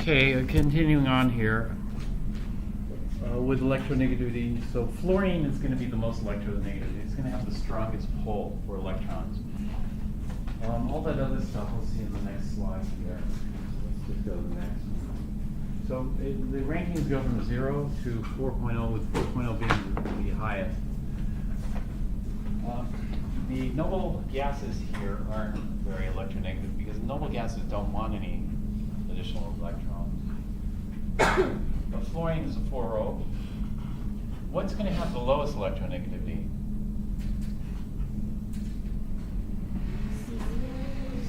Okay, continuing on here with electronegativity. So fluorine is going to be the most electronegative. It's going to have the strongest pull for electrons. All that other stuff we'll see in the next slide here. Let's just go to the next. So the rankings go from 0 to 4.0, with 4.0 being the highest. The noble gases here aren't very electronegative because noble gases don't want any additional electrons. But fluorine is a 4O. What's going to have the lowest electronegativity?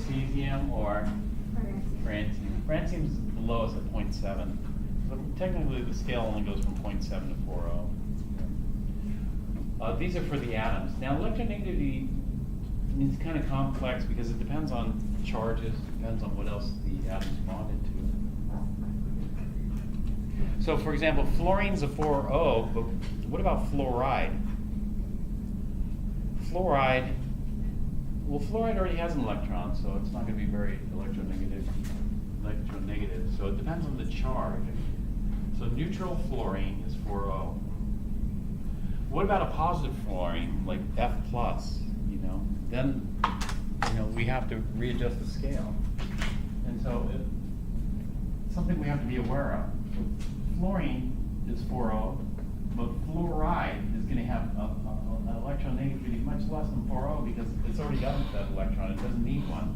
Cesium or francium. Francium is the lowest at 0.7. So technically the scale only goes from 0.7 to 4O. These are for the atoms. Now electronegativity is kind of complex because it depends on charges, depends on what else the atoms bonded to. So for example, fluorine's a 4O, but what about fluoride? Fluoride already has an electron, so it's not going to be very electronegative. So it depends on the charge. So neutral fluorine is 4O. What about a positive fluorine, like F+, then we have to readjust the scale. And so it's something we have to be aware of. Fluorine is 4O, but fluoride is going to have an electronegativity much less than 4O because it's already got that electron. It doesn't need one.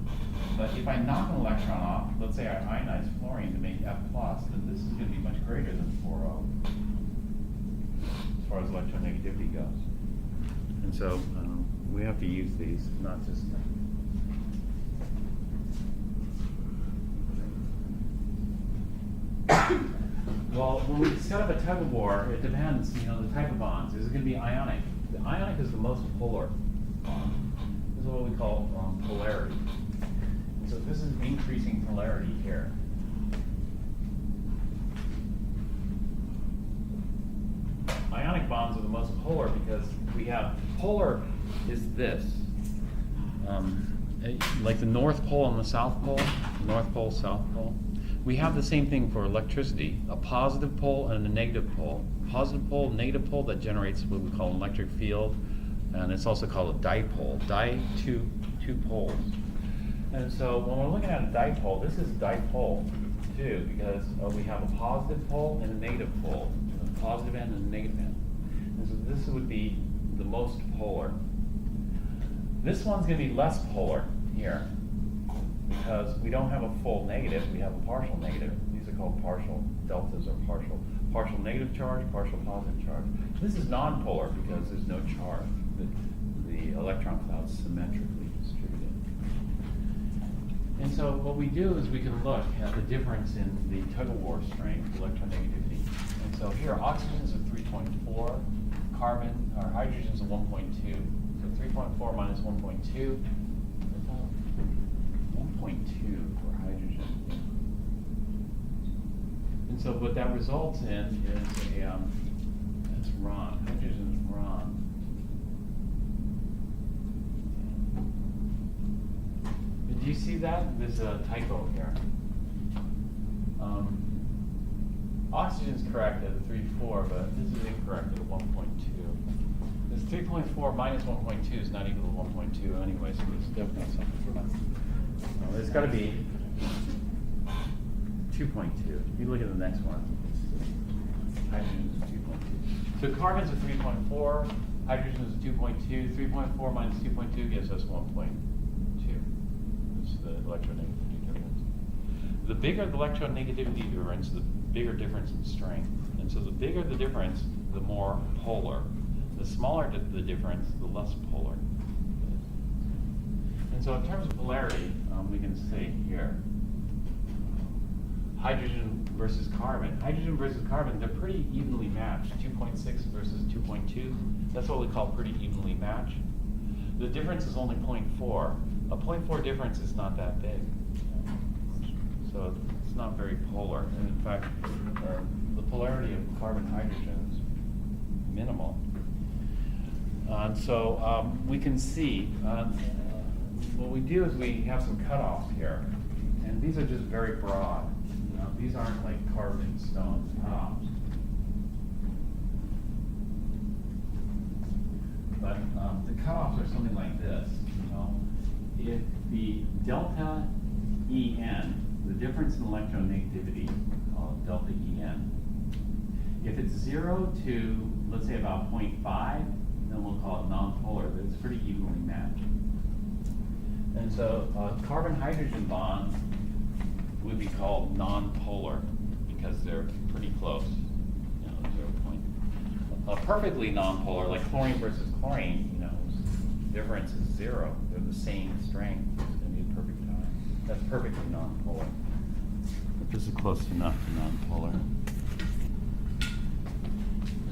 But if I knock an electron off, let's say I ionize fluorine to make F+, then this is going to be much greater than 4O as far as electronegativity goes. And so we have to use these, not just well, when we set up a tug of war, it depends, the type of bonds. Is it going to be ionic? The ionic is the most polar bond. This is what we call polarity. And so this is increasing polarity here. Ionic bonds are the most polar because we have polar is this. Like the North Pole and the South Pole, North Pole, South Pole. We have the same thing for electricity, a positive pole and a negative pole. Positive pole, negative pole, that generates what we call an electric field, and it's also called a dipole. Two poles. And so when we're looking at a dipole, this is a dipole too, because we have a positive pole and a negative pole, a positive end and a negative end. And so this would be the most polar. This one's going to be less polar here, because we don't have a full negative, we have a partial negative. These are called partial deltas or partial negative charge, partial positive charge. This is nonpolar because there's no charge. The electron cloud's symmetrically distributed. And so what we do is we can look at the difference in the tug-of-war strength, electronegativity. And so here, oxygen's at 3.4, carbon or hydrogen's at 1.2. So 3.4 minus 1.2. 1.2 for hydrogen. And so what that results in is that's wrong. Hydrogen's wrong. Do you see that? There's a typo here. Oxygen's correct at 3.4, but this is incorrect at 1.2. This 3.4 minus 1.2 is not equal to 1.2 anyway, so there's definitely something wrong. It's got to be 2.2. If you look at the next one, hydrogen is 2.2. So carbon's at 3.4, hydrogen is 2.2. 3.4 minus 2.2 gives us 1.2. It's the electronegativity difference. The bigger the electronegativity difference, the bigger difference in strength. And so the bigger the difference, the more polar. The smaller the difference, the less polar. And so in terms of polarity, we can say here, hydrogen versus carbon. Hydrogen versus carbon, they're pretty evenly matched. 2.6 versus 2.2. That's what we call pretty evenly matched. The difference is only 0.4. A 0.4 difference is not that big. So it's not very polar. And in fact, the polarity of carbon-hydrogen is minimal. So we can see what we do is we have some cutoffs here, and these are just very broad. these aren't like carved in stone cutoffs. But the cutoffs are something like this. You know, if the delta En, the difference in electronegativity, called delta En, if it's 0 to, let's say, about 0.5, then we'll call it nonpolar, but it's pretty evenly matched. And so carbon-hydrogen bonds would be called nonpolar because they're pretty close, you know, 0 point. Perfectly nonpolar, like chlorine versus chlorine, you know, difference is 0. They're the same strength. It's going to be a perfect time. That's perfectly nonpolar. But this is close enough to nonpolar.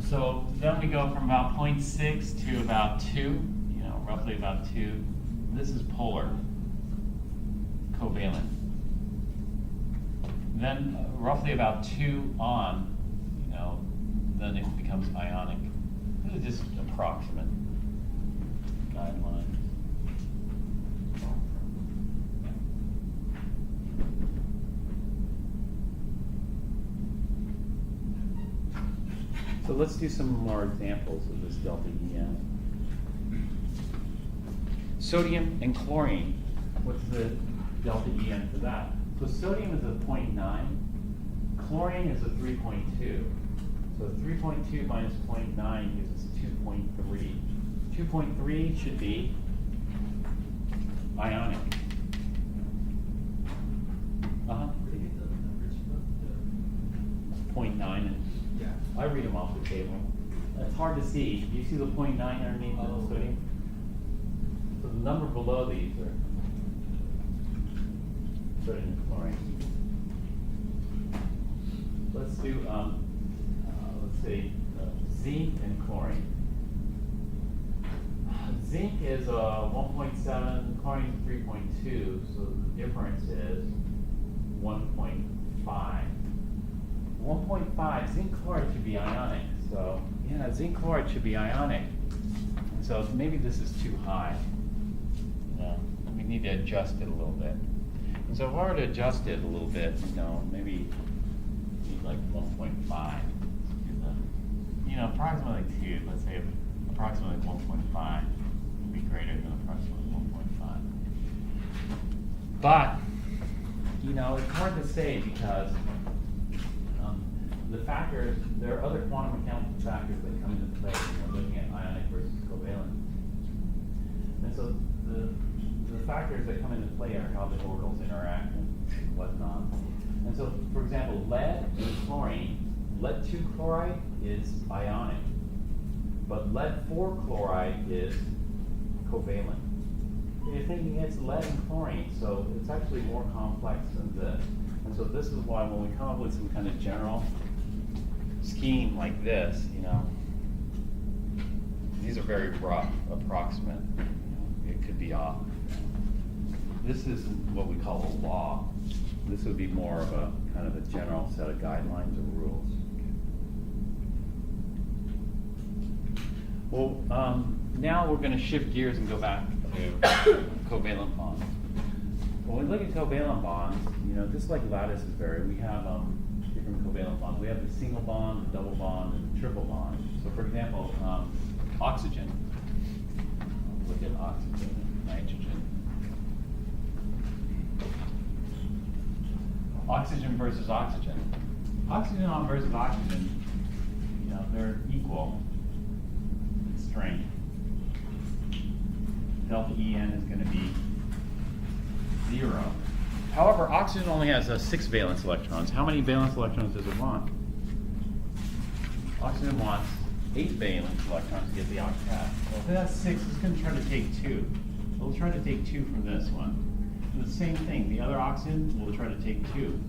So then we go from about 0.6 to about 2, you know, roughly about 2. This is polar, covalent. Then roughly about 2 on, you know, then it becomes ionic. This is just approximate guidelines. So let's do some more examples of this delta En. Sodium and chlorine. What's the delta En for that? So sodium is a 0.9. Chlorine is a 3.2. So 3.2 minus 0.9 gives us 2.3. 2.3 should be ionic. Uh-huh. 0.9. Yeah. I read them off the table. It's hard to see. Do you see the 0.9 underneath the sodium? So the number below these are sodium and chlorine. Let's do, let's see, zinc and chlorine. Zinc is 1.7, chlorine is 3.2, so the difference is 1.5. 1.5, zinc chloride should be ionic. So, yeah, zinc chloride should be ionic. So maybe this is too high. You know, we need to adjust it a little bit. And so if I were to adjust it a little bit, you know, maybe need like 1.5. You know, approximately 2. Let's say approximately 1.5 would be greater than approximately 1.5. But, you know, it's hard to say because the factors, there are other quantum mechanical factors that come into play when we're looking at ionic versus covalent. And so the factors that come into play are how the orbitals interact and whatnot. And so, for example, lead and chlorine, lead-2 chloride is ionic, but lead-4 chloride is covalent. You're thinking it's lead and chlorine, so it's actually more complex than this. And so this is why when we come up with some kind of general scheme like this, you know, these are very rough, approximate. You know, it could be off. This is what we call a law. This would be more of a kind of a general set of guidelines or rules. Well, now we're going to shift gears and go back to covalent bonds. When we look at covalent bonds, you know, just like lattices vary, we have different covalent bonds. We have the single bond, the double bond, and the triple bond. So, for example, oxygen. Look at oxygen and nitrogen. Oxygen versus oxygen. Oxygen versus oxygen, you know, they're equal in strength. Delta En is going to be 0. However, oxygen only has 6 valence electrons. How many valence electrons does it want? Oxygen wants 8 valence electrons to get the octet. Well, if it has 6, it's going to try to take 2. It'll try to take 2 from this one. And the same thing, the other oxygen will try to take 2.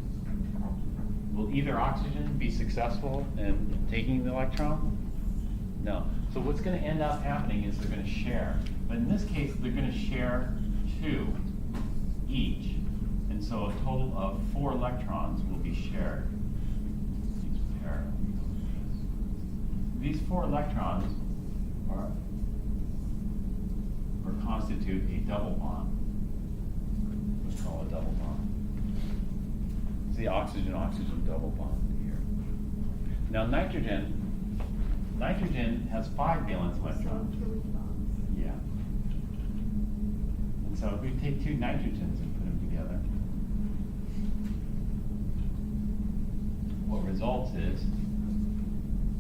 Will either oxygen be successful in taking the electron? No. So what's going to end up happening is they're going to share. But in this case, they're going to share 2 each. And so a total of 4 electrons will be shared. These 4 electrons are constitute a double bond. We call a double bond. the oxygen-oxygen double bond here. Now nitrogen has 5 valence electrons. Yeah. And so if we take 2 nitrogens and put them together, what results is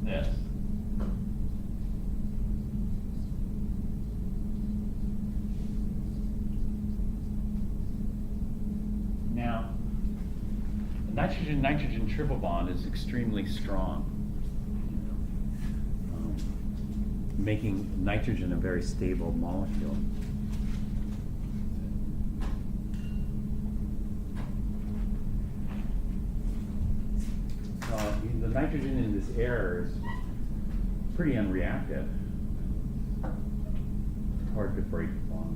this. Now, the nitrogen-nitrogen triple bond is extremely strong, making nitrogen a very stable molecule. The nitrogen in this air is pretty unreactive. It's hard to break the bond.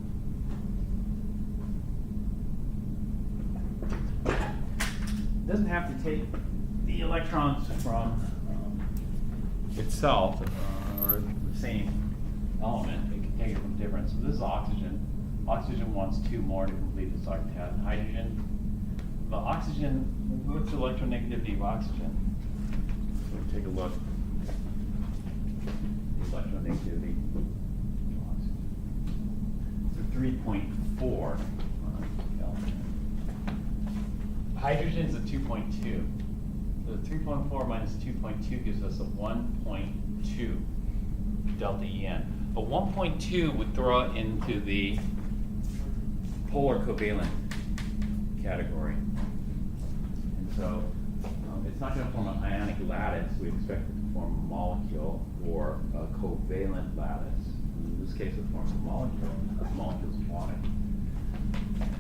It doesn't have to take the electrons from itself or the same element. It can take it from different. So this is oxygen. Oxygen wants 2 more to complete its octet. Hydrogen. The oxygen, what's the electronegativity of oxygen? So take a look. The electronegativity of oxygen. So 3.4. Hydrogen is a 2.2. So 3.4 minus 2.2 gives us a 1.2 delta En. But 1.2 would throw it into the polar covalent category. And so it's not going to form an ionic lattice. We expect it to form a molecule or a covalent lattice. In this case, it forms a molecule. The molecule is quantic.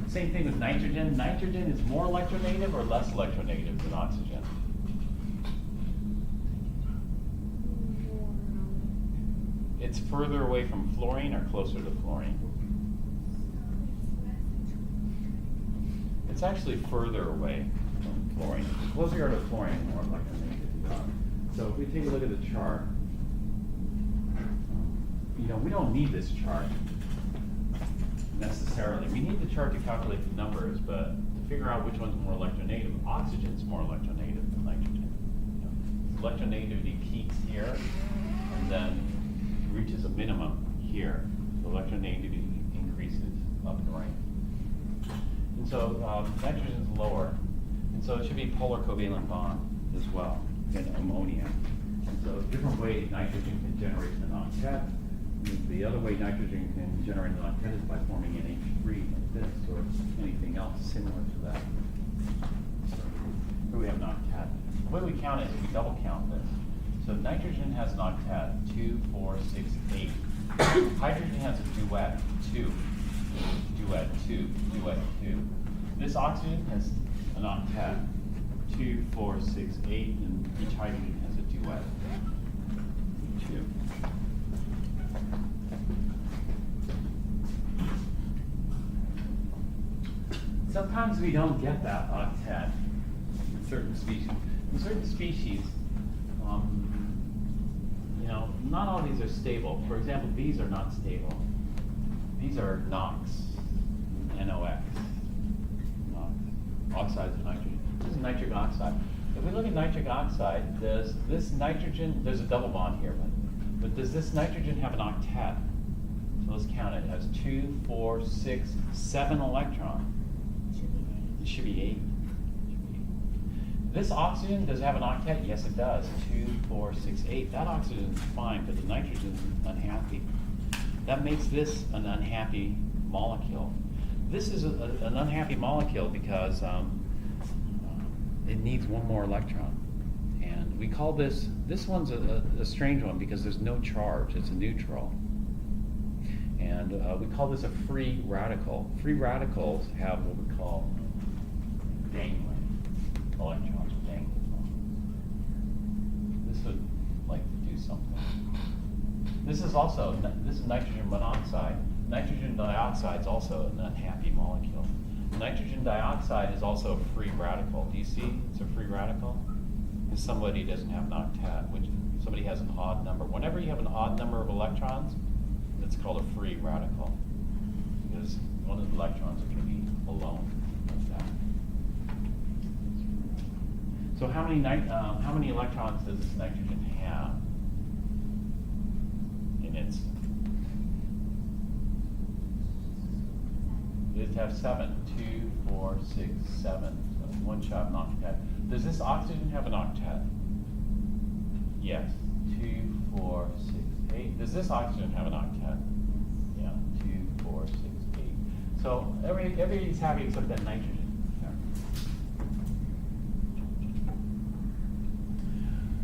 Same thing with nitrogen. Nitrogen is more electronegative or less electronegative than oxygen? It's further away from fluorine or closer to fluorine? It's actually further away from fluorine. The closer you are to fluorine, the more electronegative you are. So if we take a look at the chart, we don't need this chart necessarily. We need the chart to calculate the numbers, but to figure out which one's more electronegative, oxygen's more electronegative than nitrogen. Electronegativity peaks here and then reaches a minimum here. The electronegativity increases up and right. And so nitrogen's lower, and so it should be polar covalent bond as well in ammonia. And so different ways nitrogen can generate an octet. The other way nitrogen can generate an octet is by forming NH3 like this, or anything else similar to that. So here we have an octet. The way we count it is we double count this. So nitrogen has an octet, 2, 4, 6, 8. Hydrogen has a duet, 2. Duet 2, duet 2. This oxygen has an octet, 2, 4, 6, 8, and each hydrogen has a duet, 2. Sometimes we don't get that octet in certain species. In certain species, not all of these are stable. For example, these are not stable. These are NOx, NOx, oxides of nitrogen. This is nitric oxide. If we look at nitric oxide, does this nitrogen, there's a double bond here, but does this nitrogen have an octet? So let's count it. It has 2, 4, 6, 7 electrons. It should be 8. This oxygen, does it have an octet? Yes, it does. 2, 4, 6, 8. That oxygen is fine, but the nitrogen is unhappy. That makes this an unhappy molecule. This is an unhappy molecule because it needs one more electron. And we call this one's a strange one because there's no charge. It's a neutral. And we call this a free radical. Free radicals have what we call dangling electrons. This would like to do something. This is nitrogen monoxide. Nitrogen dioxide is also an unhappy molecule. Nitrogen dioxide is also a free radical. Do you see it's a free radical? If somebody doesn't have an octet, which somebody has an odd number. Whenever you have an odd number of electrons, that's called a free radical. Because one of the electrons are going to be alone like that. So how many electrons does this nitrogen have in its? It have 7. 2, 4, 6, 7. So one shot of an octet. Does this oxygen have an octet? Yes. 2, 4, 6, 8. Does this oxygen have an octet? Yeah. 2, 4, 6, 8. So everybody's happy except that nitrogen.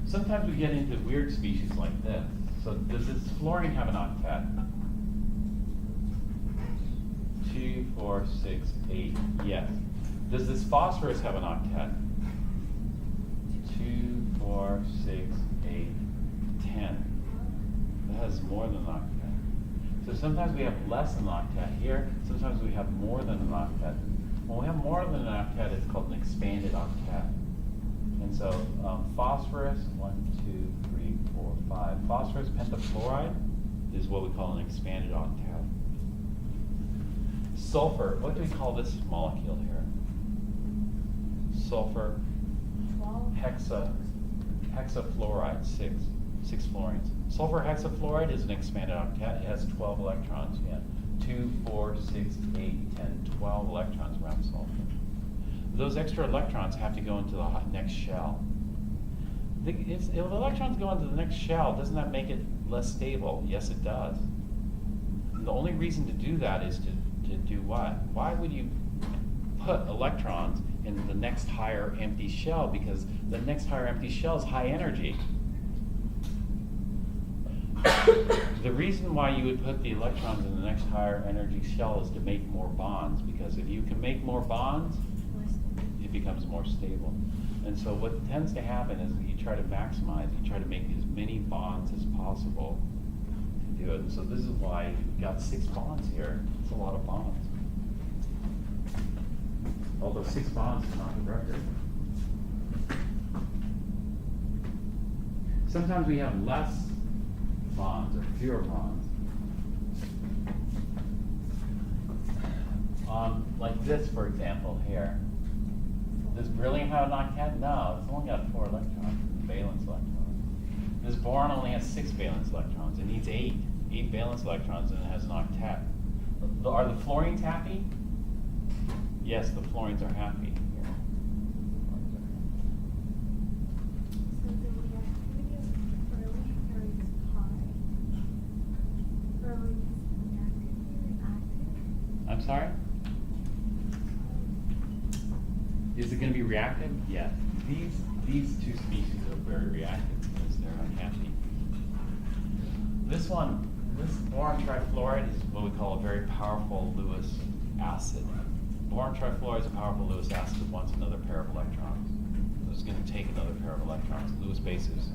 Sometimes we get into weird species like this. So does this fluorine have an octet? 2, 4, 6, 8. Yes. Does this phosphorus have an octet? 2, 4, 6, 8, 10. That has more than an octet. So sometimes we have less than an octet here. Sometimes we have more than an octet. When we have more than an octet, it's called an expanded octet. And so phosphorus, 1, 2, 3, 4, 5. Phosphorus pentafluoride is what we call an expanded octet. Sulfur, what do we call this molecule here? Sulfur hexafluoride, 6 fluorines. Sulfur hexafluoride is an expanded octet. It has 12 electrons. Yeah. 2, 4, 6, 8, 10, 12 electrons around sulfur. Those extra electrons have to go into the next shell. If electrons go into the next shell, doesn't that make it less stable? Yes, it does. And the only reason to do that is to do what? Why would you put electrons in the next higher empty shell? Because the next higher empty shell is high energy. The reason why you would put the electrons in the next higher energy shell is to make more bonds, because if you can make more bonds, it becomes more stable. And so what tends to happen is you try to maximize, you try to make as many bonds as possible to do it. And so this is why you've got 6 bonds here. It's a lot of bonds. Although 6 bonds is not the record. Sometimes we have less bonds or fewer bonds. Like this, for example, here. Does beryllium have an octet? No, it's only got 4 electrons, valence electrons. This boron only has 6 valence electrons. It needs 8 valence electrons, and it has an octet. Are the fluorines happy? Yes, the fluorines are happy. So the reactivity of beryllium is high. Beryllium is active. I'm sorry? Is it going to be reactive? Yes. These 2 species are very reactive because they're unhappy. This boron trifluoride is what we call a very powerful Lewis acid. Boron trifluoride is a powerful Lewis acid that wants another pair of electrons. So it's going to take another pair of electrons. Lewis bases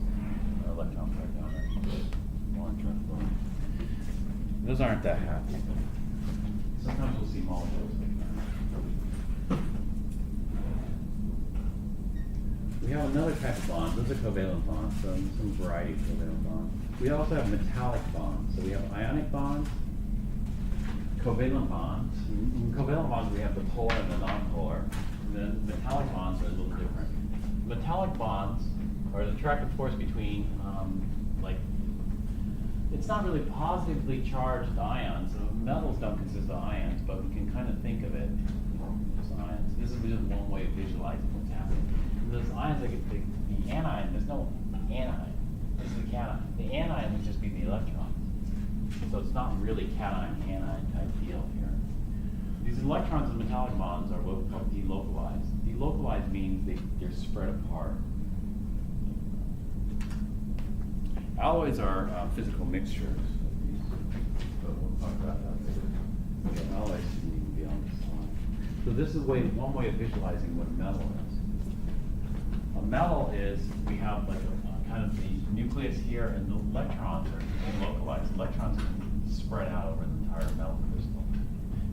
are electrons right down there. Boron trifluoride. Those aren't that happy. Sometimes we'll see molecules like that. We have another type of bond. Those are covalent bonds, some variety of covalent bonds. We also have metallic bonds. So we have ionic bonds, covalent bonds. In covalent bonds, we have the polar and the nonpolar. The metallic bonds are a little different. Metallic bonds are the attractive force between, it's not really positively charged ions. So metals don't consist of ions, but we can kind of think of it as ions. This is just one way of visualizing what's happening. Those ions, like the anion, there's no anion. This is the cation. The anion would just be the electron. So it's not really cation-anion type deal here. These electrons in metallic bonds are what we call delocalized. Delocalized means they're spread apart. Alloys are physical mixtures. But we'll talk about that later. Okay, alloys shouldn't even be on this slide. So this is one way of visualizing what metal is. A metal is, we have like kind of the nucleus here, and the electrons are localized. Electrons can spread out over the entire metal crystal.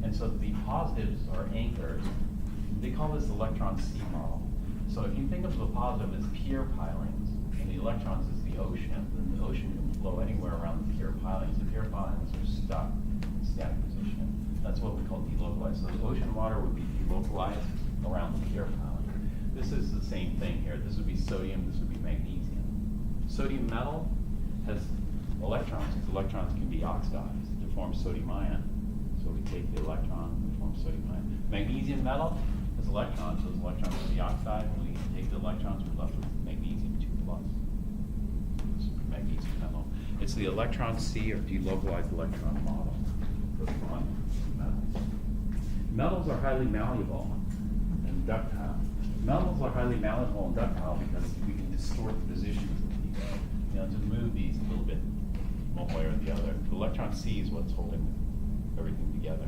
And so the positives are anchors. They call this electron C model. So if you think of the positive as pure pilings, and the electrons as the ocean, then the ocean can flow anywhere around the pure pilings. The pure pilings are stuck in static position. That's what we call delocalized. So the ocean water would be delocalized around the pure piling. This is the same thing here. This would be sodium, this would be magnesium. Sodium metal has electrons. These electrons can be oxidized to form sodium ion. So we take the electron and form sodium ion. Magnesium metal has electrons. Those electrons can be oxidized. When we take the electrons, we're left with magnesium 2+. This is magnesium metal. It's the electron C or delocalized electron model for metals. Metals are highly malleable and ductile. Metals are highly malleable and ductile because we can distort the positions of these. To move these a little bit one way or the other. The electron C is what's holding everything together.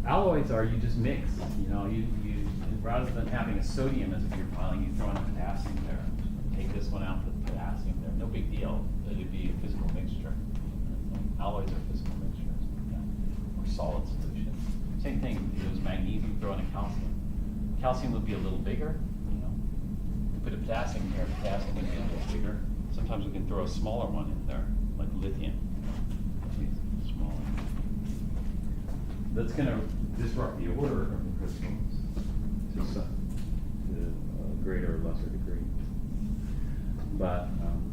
Alloys are you just mix. You rather than having a sodium as if you're piling, you throw in a potassium there. Take this one out, put the potassium there. No big deal. It would be a physical mixture. Alloys are physical mixtures, or solid solutions. Same thing. If it was magnesium, throw in a calcium. Calcium would be a little bigger. You put a potassium here. Potassium would be a little bigger. Sometimes we can throw a smaller one in there, like lithium. Smaller. That's going to disrupt the order of the crystals to a greater or lesser degree. But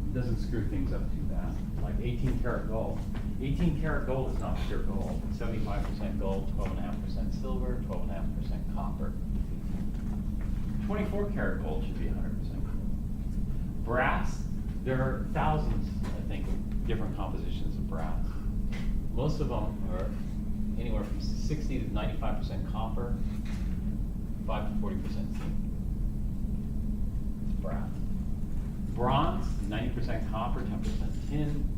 it doesn't screw things up too bad. Like 18 karat gold. 18 karat gold is not pure gold. It's 75% gold, 12.5% silver, 12.5% copper. 24 karat gold should be 100% gold. Brass, there are thousands, I think, of different compositions of brass. Most of them are anywhere from 60 to 95% copper, 5 to 40% zinc. It's brass. Bronze, 90% copper, 10% tin.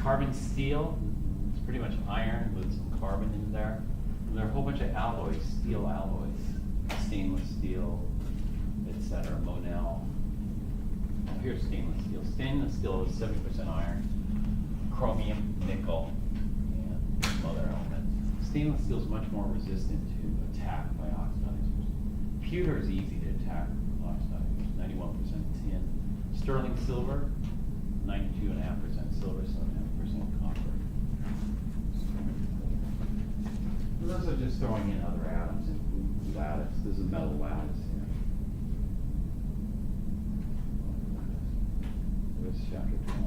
Carbon steel, it's pretty much iron with some carbon in there. And there are a whole bunch of alloys, steel alloys, stainless steel, etc. Monel. Here's stainless steel. Stainless steel is 70% iron, chromium, nickel, and some other elements. Stainless steel is much more resistant to attack by oxidizers. Pewter is easy to attack oxidizers, 91% tin. Sterling silver, 92.5% silver, 7.5% copper. So those are just throwing in other atoms into lattice. This is metal lattice here. This is chapter 12.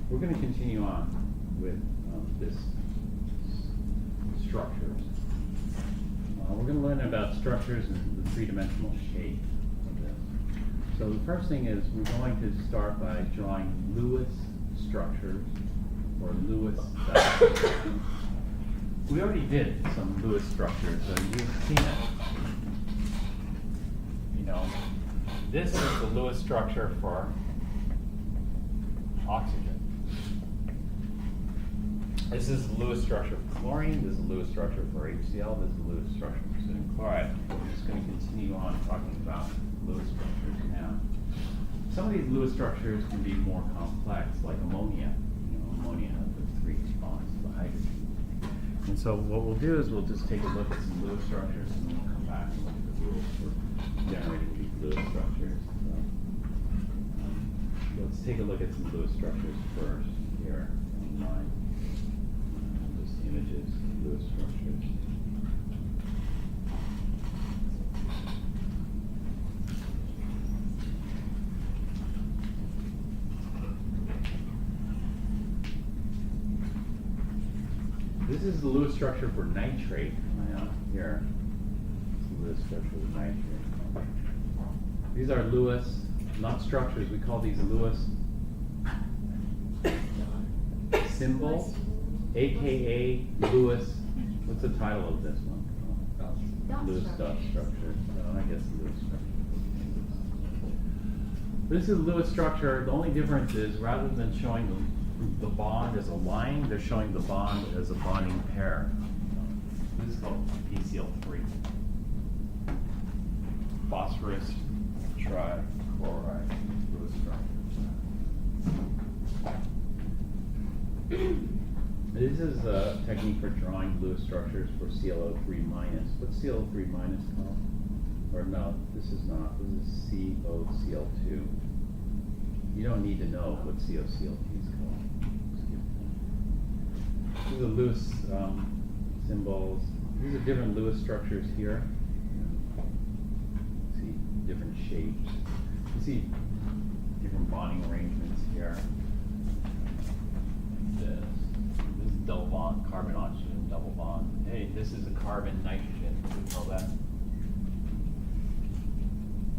We're going to continue on with this structures. We're going to learn about structures and the three-dimensional shape of this. So the first thing is we're going to start by drawing Lewis structures, or Lewis diagrams. We already did some Lewis structures, so you've seen it. This is the Lewis structure for oxygen. This is the Lewis structure for chlorine, this is the Lewis structure for HCl, this is the Lewis structure for sodium chloride. We're just going to continue on talking about Lewis structures now. Some of these Lewis structures can be more complex, like ammonia. Ammonia has the 3 bonds to the hydrogen. And so what we'll do is we'll just take a look at some Lewis structures, and then we'll come back and look at the rules for generating these Lewis structures. So, let's take a look at some Lewis structures first here online. Images of Lewis structures. This is the Lewis structure for nitrate. Here, the Lewis structure for nitrate. These are Lewis, not structures. We call these Lewis symbols. AKA Lewis, what's the title of this one? Lewis dot structure. I guess Lewis structure. This is Lewis structure. The only difference is rather than showing the bond as a line, they're showing the bond as a bonding pair. This is called PCl3. Phosphorus trichloride Lewis structure. This is a technique for drawing Lewis structures for ClO3 minus. What's ClO3 minus called? Or no, this is not. This is COCl2. You don't need to know what COCl2 is called. These are Lewis symbols. These are different Lewis structures here. See different shapes. You see different bonding arrangements here. This is double bond, carbon oxygen double bond. Hey, this is a carbon nitrogen. Did you know that?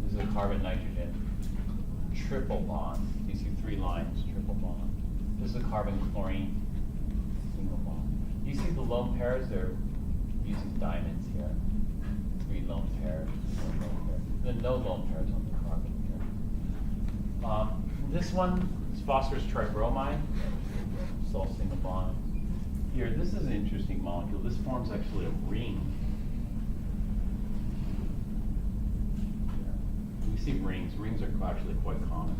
This is a carbon nitrogen triple bond. You see 3 lines, triple bond. This is a carbon chlorine single bond. You see the lone pairs? They're using diamonds here. 3 lone pairs, 4 lone pairs. Then no lone pairs on the carbon here. This one is phosphorus tribromide. It's all single bond. Here, this is an interesting molecule. This forms actually a ring. We see rings. Rings are actually quite common.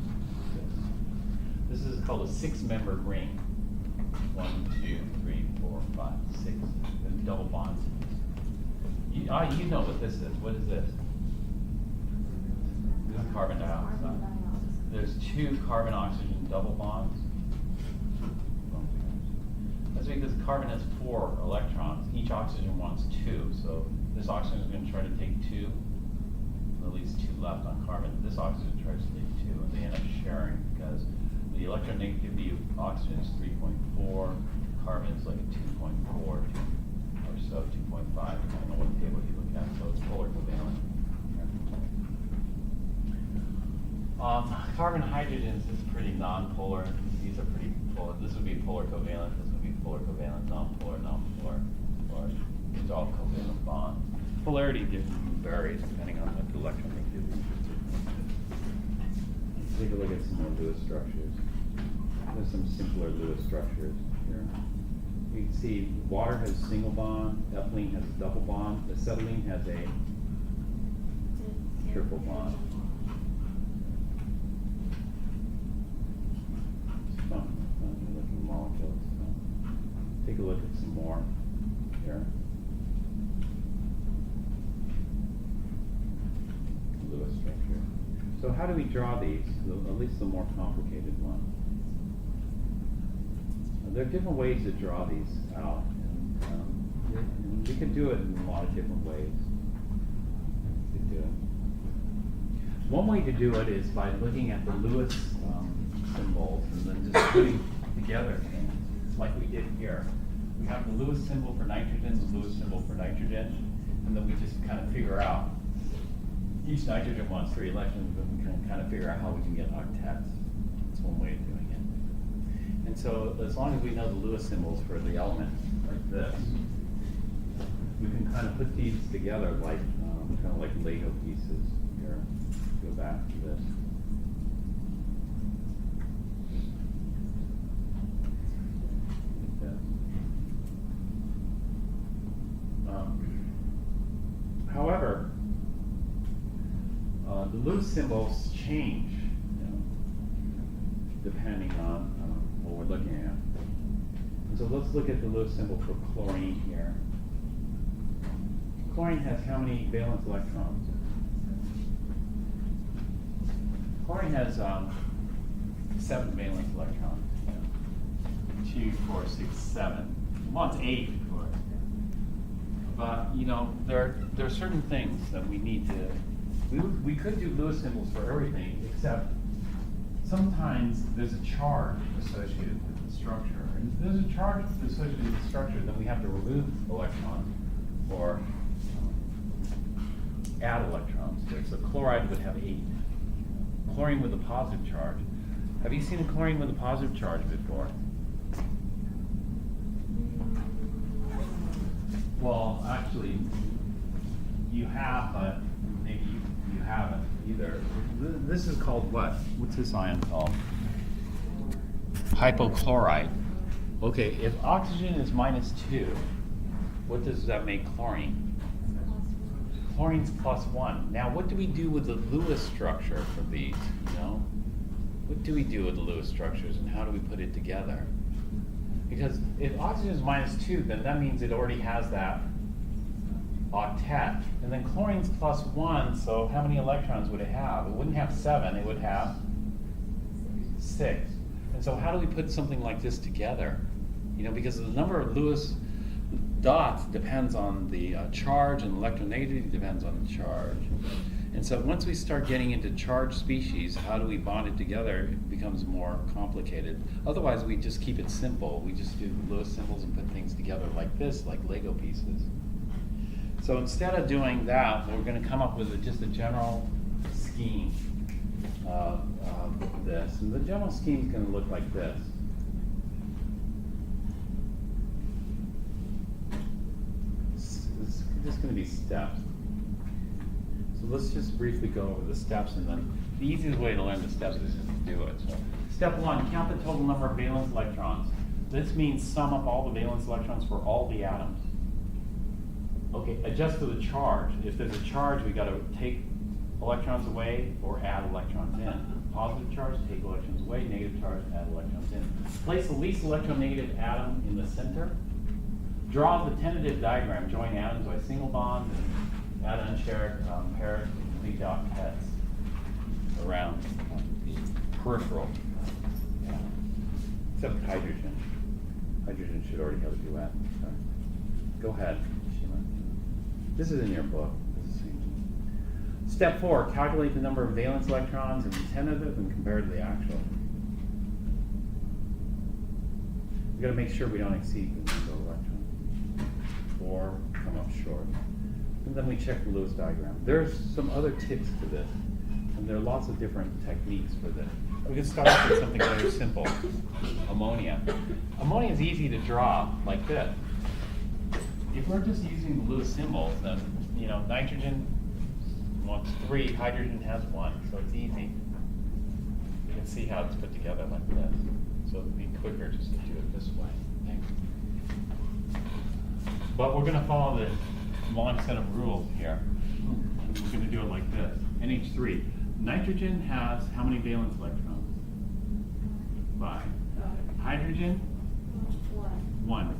This is called a 6-membered ring. 1, 2, 3, 4, 5, 6. There's double bonds. You know what this is. What is this? This is carbon dioxide. There's 2 carbon oxygen double bonds. That's because carbon has 4 electrons. Each oxygen wants 2. So this oxygen is going to try to take 2. At least 2 left on carbon. This oxygen tries to take 2, and they end up sharing because the electronegativity of oxygen is 3.4. Carbon is like a 2.4 or so, 2.5, depending on what table you look at. So it's polar covalent. Carbon hydrogens is pretty non-polar. These are pretty polar. This would be polar covalent. This would be polar covalent, non-polar, non-polar. It's all covalent bonds. Polarity varies depending on what the electronegativity is. Let's take a look at some more Lewis structures. There's some simpler Lewis structures here. You can see water has a single bond, ethylene has a double bond, acetylene has a triple bond. It's fun looking molecules. Take a look at some more here. Lewis structure. So how do we draw these? At least the more complicated one. There are different ways to draw these out. And we can do it in a lot of different ways. To do it. One way to do it is by looking at the Lewis symbols and then just putting together things like we did here. We have the Lewis symbol for nitrogen, the Lewis symbol for nitrogen, and then we just kind of figure out each nitrogen wants 3 electrons, but we can kind of figure out how we can get octets. That's one way of doing it. And so as long as we know the Lewis symbols for the element like this, we can kind of put these together like kind of like Lego pieces here. Go back to this. Like this. However, the Lewis symbols change, depending on what we're looking at. And so let's look at the Lewis symbol for chlorine here. Chlorine has how many valence electrons? Chlorine has 7 valence electrons. 2, 4, 6, 7. It wants 8, of course. But there are certain things that we need to. We could do Lewis symbols for everything, except sometimes there's a charge associated with the structure. And if there's a charge associated with the structure, then we have to remove electrons or add electrons to it. So chloride would have 8. Chlorine with a positive charge. Have you seen a chlorine with a positive charge before? Well, actually, you have, but maybe you haven't either. This is called what? What's this ion called? Hypochlorite. Okay, if oxygen is -2, what does that make chlorine? Chlorine's +1. Now, what do we do with the Lewis structure for these? What do we do with the Lewis structures, and how do we put it together? Because if oxygen is -2, then that means it already has that octet. And then chlorine's +1, so how many electrons would it have? It wouldn't have 7, it would have 6. And so how do we put something like this together? You know, because the number of Lewis dots depends on the charge, and electronegativity depends on the charge. And so once we start getting into charged species, how do we bond it together? It becomes more complicated. Otherwise, we just keep it simple. We just do Lewis symbols and put things together like this, like Lego pieces. So instead of doing that, we're going to come up with just a general scheme of this. And the general scheme is going to look like this. It's just going to be steps. So let's just briefly go over the steps, and then the easiest way to learn the steps is just to do it. So, step 1, count the total number of valence electrons. This means sum up all the valence electrons for all the atoms. Okay, adjust to the charge. If there's a charge, we got to take electrons away or add electrons in. Positive charge, take electrons away. Negative charge, add electrons in. Place the least electronegative atom in the center. Draw the tentative diagram. Join atoms by single bonds and add unshared pairs with complete octets around the peripheral. Yeah. Except hydrogen. Hydrogen should already have a duet. Sorry. Go ahead, Sheila. This is in your book. This is the same. Step 4, calculate the number of valence electrons in the tentative and compare it to the actual. We've got to make sure we don't exceed the number of electrons or come up short. And then we check the Lewis diagram. There's some other tips to this, and there are lots of different techniques for this. We can start off with something very simple, ammonia. Ammonia is easy to draw like this. If we're just using the Lewis symbols, then, you know, nitrogen wants 3, hydrogen has 1, so it's easy. You can see how it's put together like this. So it would be quicker just to do it this way. Okay? But we're going to follow the long set of rules here. And we're going to do it like this. NH3. Nitrogen has how many valence electrons? 5. Hydrogen? 1.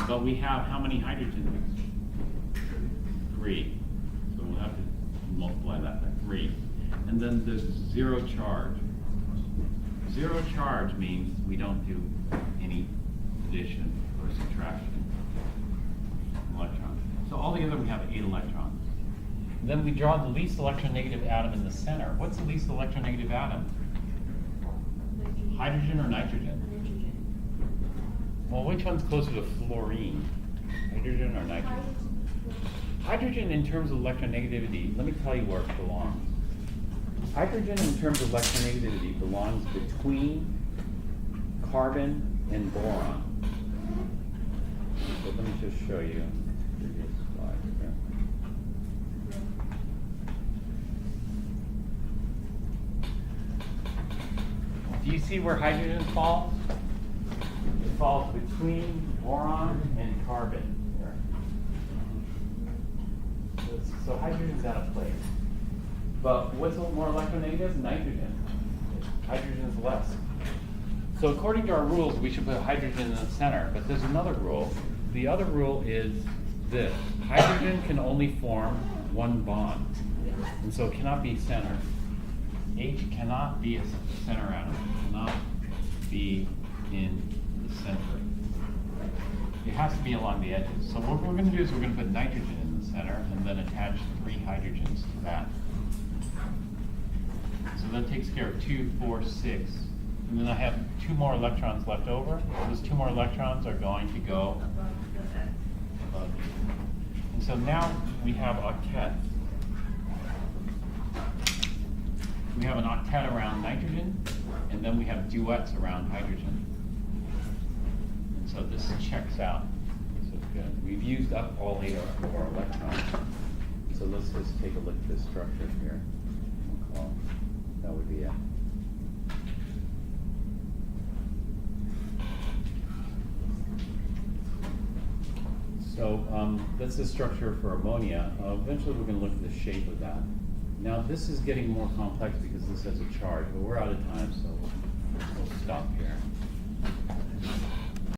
But we have how many hydrogens? 3. So we'll have to multiply that by 3. And then there's 0 charge. 0 charge means we don't do any addition or subtraction of electrons. So altogether we have 8 electrons. And then we draw the least electronegative atom in the center. What's the least electronegative atom? Hydrogen or nitrogen? Well, which one's closer to fluorine? Hydrogen or nitrogen? Hydrogen in terms of electronegativity, let me tell you where it belongs. Hydrogen in terms of electronegativity belongs between carbon and boron. So let me just show you the previous slide here. Do you see where hydrogen falls? It falls between boron and carbon here. So hydrogen's out of place. But what's more electronegative? Nitrogen. Hydrogen's less. So according to our rules, we should put hydrogen in the center, but there's another rule. The other rule is this. Hydrogen can only form 1 bond, and so it cannot be center. H cannot be a center atom. It cannot be in the center. It has to be along the edges. So what we're going to do is we're going to put nitrogen in the center and then attach 3 hydrogens to that. So that takes care of 2, 4, 6. And then I have 2 more electrons left over. Those 2 more electrons are going to go above. And so now we have octets. We have an octet around nitrogen, and then we have duets around hydrogen. And so this checks out. So good. We've used up all 8 of our electrons. So let's just take a look at this structure here. That would be it. So that's the structure for ammonia. Eventually we're going to look at the shape of that. Now this is getting more complex because this has a charge, but we're out of time, so we'll stop here.